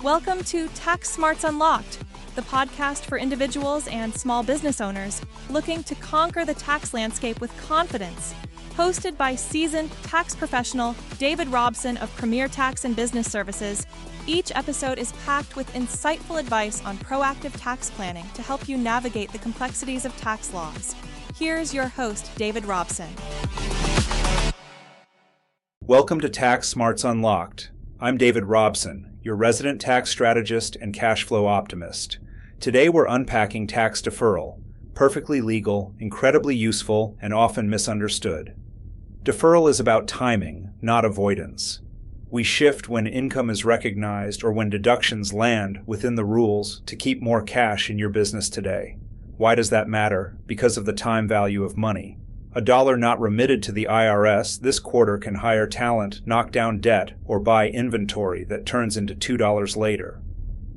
Welcome to Tax Smarts Unlocked, the podcast for individuals and small business owners looking to conquer the tax landscape with confidence. Hosted by seasoned tax professional David Robson of Premier Tax and Business Services, each episode is packed with insightful advice on proactive tax planning to help you navigate the complexities of tax laws. Here's your host, David Robson. Welcome to Tax Smarts Unlocked. I'm David Robson, your resident tax strategist and cash flow optimist. Today we're unpacking tax deferral, perfectly legal, incredibly useful, and often misunderstood. Deferral is about timing, not avoidance. We shift when income is recognized or when deductions land within the rules to keep more cash in your business today. Why does that matter? Because of the time value of money. $1 not remitted to the IRS this quarter can hire talent, knock down debt, or buy inventory that turns into $2 later.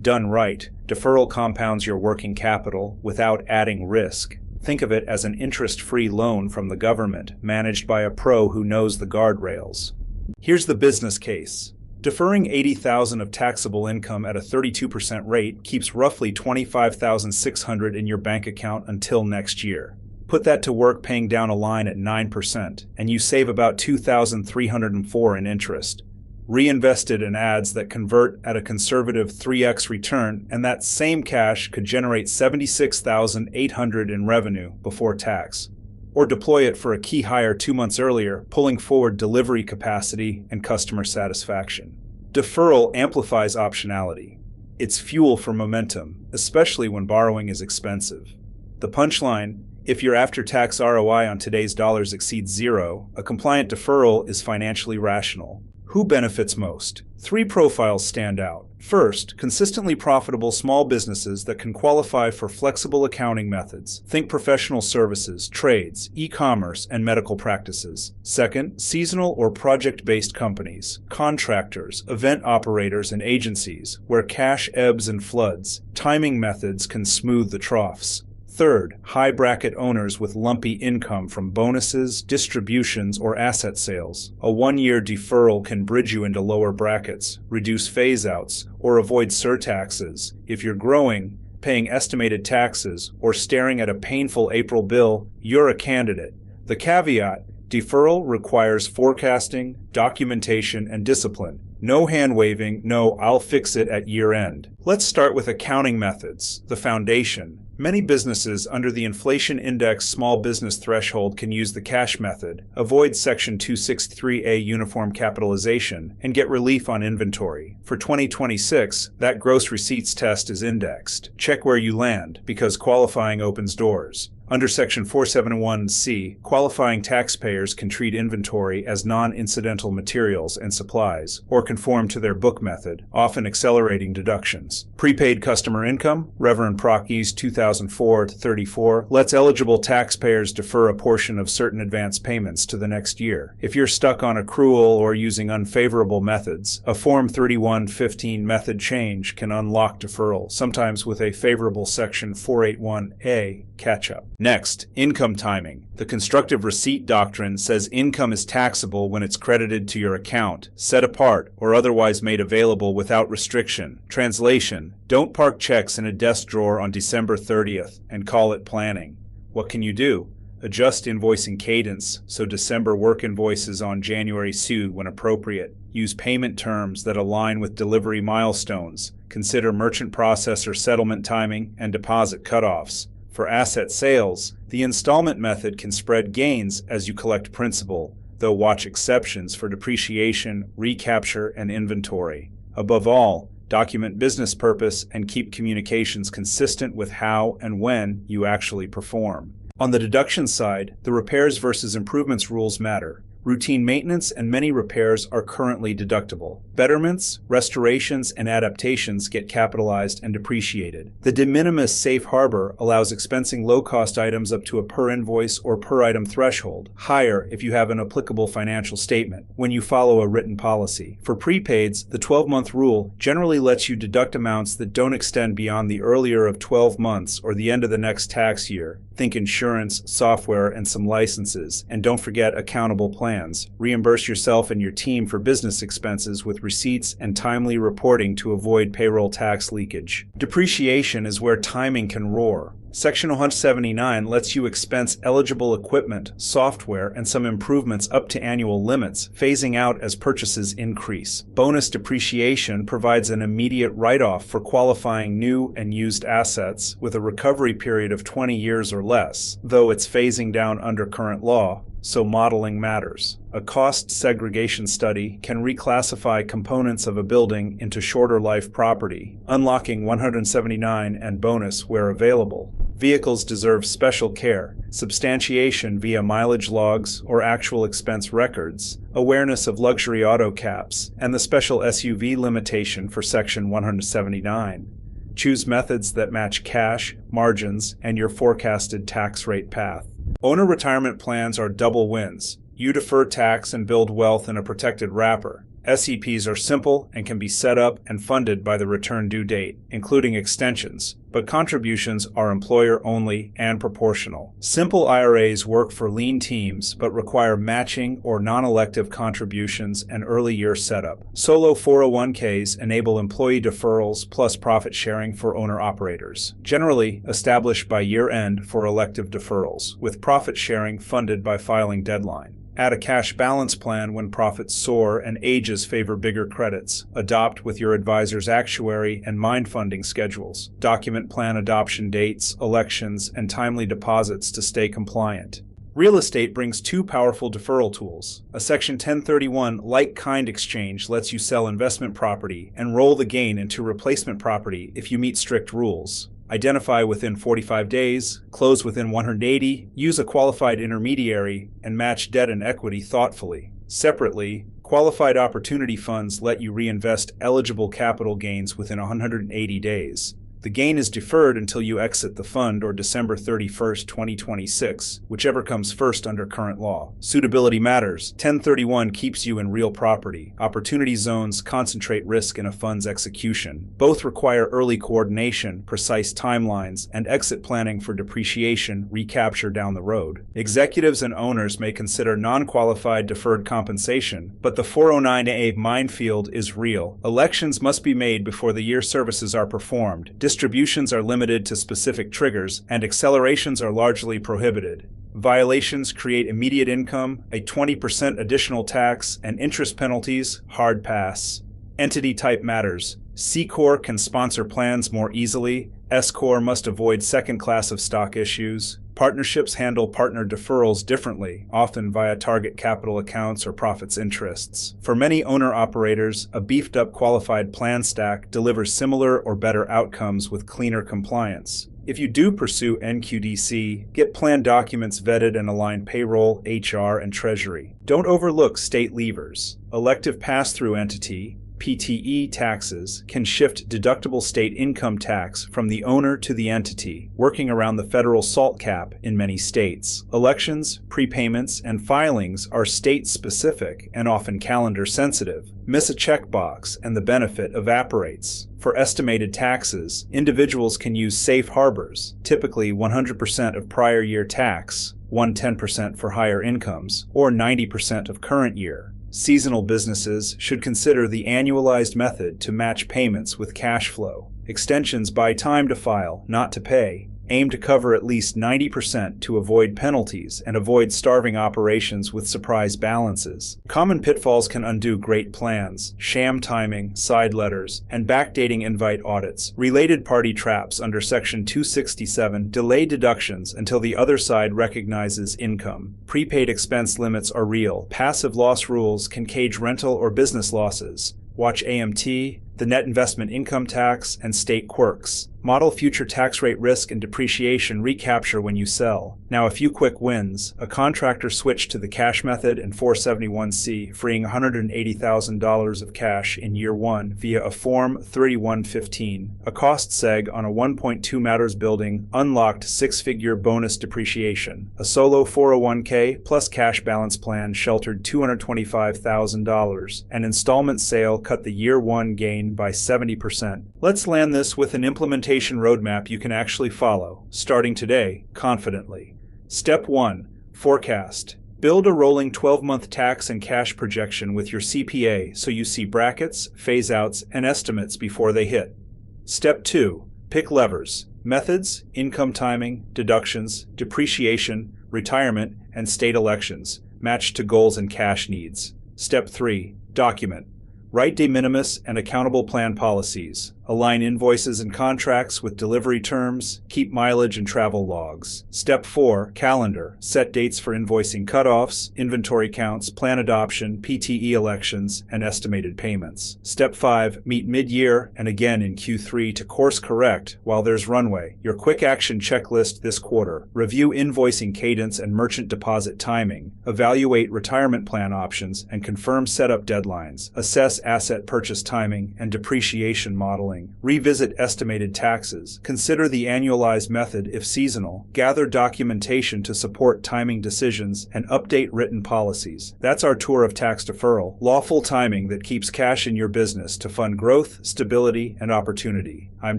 Done right, deferral compounds your working capital without adding risk. Think of it as an interest-free loan from the government, managed by a pro who knows the guardrails. Here's the business case. Deferring $80,000 of taxable income at a 32% rate keeps roughly $25,600 in your bank account until next year. Put that to work paying down a line at 9%, and you save about $2,304 in interest. Reinvested in ads that convert at a conservative 3x return, and that same cash could generate $76,800 in revenue before tax. Or deploy it for a key hire 2 months earlier, pulling forward delivery capacity and customer satisfaction. Deferral amplifies optionality. It's fuel for momentum, especially when borrowing is expensive. The punchline: if your after-tax ROI on today's dollars exceeds zero, a compliant deferral is financially rational. Who benefits most? 3 profiles stand out. First, consistently profitable small businesses that can qualify for flexible accounting methods. Think professional services, trades, e-commerce, and medical practices. Second, seasonal or project-based companies, contractors, event operators, and agencies, where cash ebbs and floods. Timing methods can smooth the troughs. Third, high-bracket owners with lumpy income from bonuses, distributions, or asset sales. A 1-year deferral can bridge you into lower brackets, reduce phase-outs, or avoid surtaxes. If you're growing, paying estimated taxes, or staring at a painful April bill, you're a candidate. The caveat: deferral requires forecasting, documentation, and discipline. No hand-waving, no "I'll fix it at year-end." Let's start with accounting methods, the foundation. Many businesses under the Inflation Index Small Business Threshold can use the cash method, avoid Section 263A uniform capitalization, and get relief on inventory. For 2026, that gross receipts test is indexed. Check where you land, because qualifying opens doors. Under Section 471C, qualifying taxpayers can treat inventory as non-incidental materials and supplies, or conform to their book method, often accelerating deductions. Prepaid customer income, Reverend Proc E's 2004-34, lets eligible taxpayers defer a portion of certain advance payments to the next year. If you're stuck on accrual or using unfavorable methods, a Form 3115 method change can unlock deferral, sometimes with a favorable Section 481A catch-up. Next, income timing. The constructive receipt doctrine says income is taxable when it's credited to your account, set apart, or otherwise made available without restriction. Translation: don't park checks in a desk drawer on December 30th and call it planning. What can you do? Adjust invoicing cadence so December work invoices on January sue when appropriate. Use payment terms that align with delivery milestones. Consider merchant processor settlement timing and deposit cutoffs. For asset sales, the installment method can spread gains as you collect principal, though watch exceptions for depreciation, recapture, and inventory. Above all, document business purpose and keep communications consistent with how and when you actually perform. On the deduction side, the repairs versus improvements rules matter. Routine maintenance and many repairs are currently deductible. Betterments, restorations, and adaptations get capitalized and depreciated. The de minimis safe harbor allows expensing low-cost items up to a per-invoice or per-item threshold, higher if you have an applicable financial statement, when you follow a written policy. For prepaids, the 12-month rule generally lets you deduct amounts that don't extend beyond the earlier of 12 months or the end of the next tax year. Think insurance, software, and some licenses, and don't forget accountable plans. plans. Reimburse yourself and your team for business expenses with receipts and timely reporting to avoid payroll tax leakage. Depreciation is where timing can roar. Section 179 lets you expense eligible equipment, software, and some improvements up to annual limits, phasing out as purchases increase. Bonus depreciation provides an immediate write-off for qualifying new and used assets with a recovery period of 20 years or less, though it's phasing down under current law, so modeling matters. A cost segregation study can reclassify components of a building into shorter life property, unlocking 179 and bonus where available. Vehicles deserve special care, substantiation via mileage logs or actual expense records, awareness of luxury auto caps, and the special SUV limitation for Section 179. Choose methods that match cash, margins, and your forecasted tax rate path. Owner retirement plans are double wins. You defer tax and build wealth in a protected wrapper. SEPs are simple and can be set up and funded by the return due date, including extensions, but contributions are employer-only and proportional. Simple IRAs work for lean teams but require matching or non-elective contributions and early year setup. Solo 401ks enable employee deferrals plus profit sharing for owner-operators, generally established by year-end for elective deferrals, with profit sharing funded by filing deadline. Add a cash balance plan when profits soar and ages favor bigger credits. Adopt with your advisor's actuary and mind funding schedules. Document plan adoption dates, elections, and timely deposits to stay compliant. Real estate brings two powerful deferral tools. A Section 1031 like-kind exchange lets you sell investment property and roll the gain into replacement property if you meet strict rules. Identify within 45 days, close within 180, use a qualified intermediary, and match debt and equity thoughtfully. Separately, qualified opportunity funds let you reinvest eligible capital gains within 180 days. The gain is deferred until you exit the fund or December 31, 2026, whichever comes first under current law. Suitability matters. 1031 keeps you in real property. Opportunity zones concentrate risk in a fund's execution. Both require early coordination, precise timelines, and exit planning for depreciation recapture down the road. Executives and owners may consider non-qualified deferred compensation, but the 409A minefield is real. Elections must be made before the year services are performed. Distributions are limited to specific triggers, and accelerations are largely prohibited. Violations create immediate income, a 20% additional tax, and interest penalties, hard pass. Entity type matters. C Corp can sponsor plans more easily. S Corp must avoid second class of stock issues. Partnerships handle partner deferrals differently, often via target capital accounts or profits interests. For many owner-operators, a beefed-up qualified plan stack delivers similar or better outcomes with cleaner compliance. If you do pursue NQDC, get plan documents vetted and align payroll, HR, and treasury. Don't overlook state levers. Elective pass-through entity, PTE taxes can shift deductible state income tax from the owner to the entity, working around the federal SALT cap in many states. Elections, prepayments, and filings are state-specific and often calendar-sensitive. Miss a checkbox and the benefit evaporates. For estimated taxes, individuals can use safe harbors, typically 100% of prior year tax, 110% for higher incomes, or 90% of current year. Seasonal businesses should consider the annualized method to match payments with cash flow. Extensions buy time to file, not to pay. Aim to cover at least 90% to avoid penalties and avoid starving operations with surprise balances. Common pitfalls can undo great plans: sham timing, side letters, and backdating invite audits. Related party traps under Section 267 delay deductions until the other side recognizes income. Prepaid expense limits are real. Passive loss rules can cage rental or business losses. Watch AMT, the net investment income tax, and state quirks. Model future tax rate risk and depreciation recapture when you sell. Now a few quick wins. A contractor switched to the cash method in 471C, freeing $180,000 of cash in year one via a Form 3115. A cost seg on a 1.2 matters building unlocked six-figure bonus depreciation. A solo 401k plus cash balance plan sheltered $225,000. An installment sale cut the year one gain by 70%. Let's land this with an implementation roadmap you can actually follow, starting today, confidently. Step 1. Forecast. Build a rolling 12-month tax and cash projection with your CPA so you see brackets, phase-outs, and estimates before they hit. Step 2. Pick levers. Methods, income timing, deductions, depreciation, retirement, and state elections, matched to goals and cash needs. Step 3. Document. Write de minimis and accountable plan policies. Align invoices and contracts with delivery terms. Keep mileage and travel logs. Step 4. Calendar. Set dates for invoicing cutoffs, inventory counts, plan adoption, PTE elections, and estimated payments. Step 5. Meet mid-year and again in Q3 to course correct while there's runway. Your quick action checklist this quarter. Review invoicing cadence and merchant deposit timing. Evaluate retirement plan options and confirm setup deadlines. Assess asset purchase timing and depreciation modeling. Revisit estimated taxes. Consider the annualized method if seasonal. Gather documentation to support timing decisions and update written policies. That's our tour of tax deferral, lawful timing that keeps cash in your business to fund growth, stability, and opportunity. I'm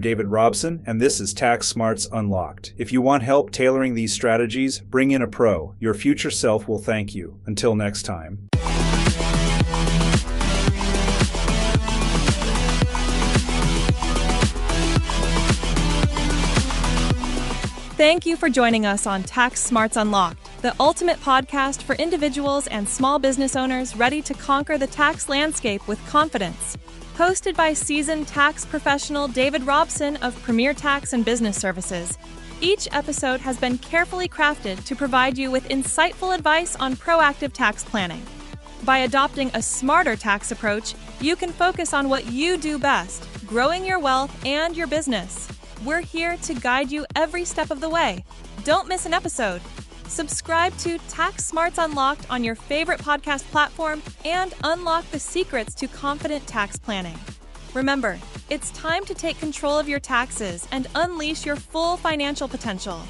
David Robson, and this is Tax Smarts Unlocked. If you want help tailoring these strategies, bring in a pro. Your future self will thank you. Until next time. Thank you for joining us on Tax Smarts Unlocked, the ultimate podcast for individuals and small business owners ready to conquer the tax landscape with confidence. Hosted by seasoned tax professional David Robson of Premier Tax and Business Services, each episode has been carefully crafted to provide you with insightful advice on proactive tax planning. By adopting a smarter tax approach, you can focus on what you do best, growing your wealth and your business. We're here to guide you every step of the way. Don't miss an episode. Subscribe to Tax Smarts Unlocked on your favorite podcast platform and unlock the secrets to confident tax planning. Remember, it's time to take control of your taxes and unleash your full financial potential.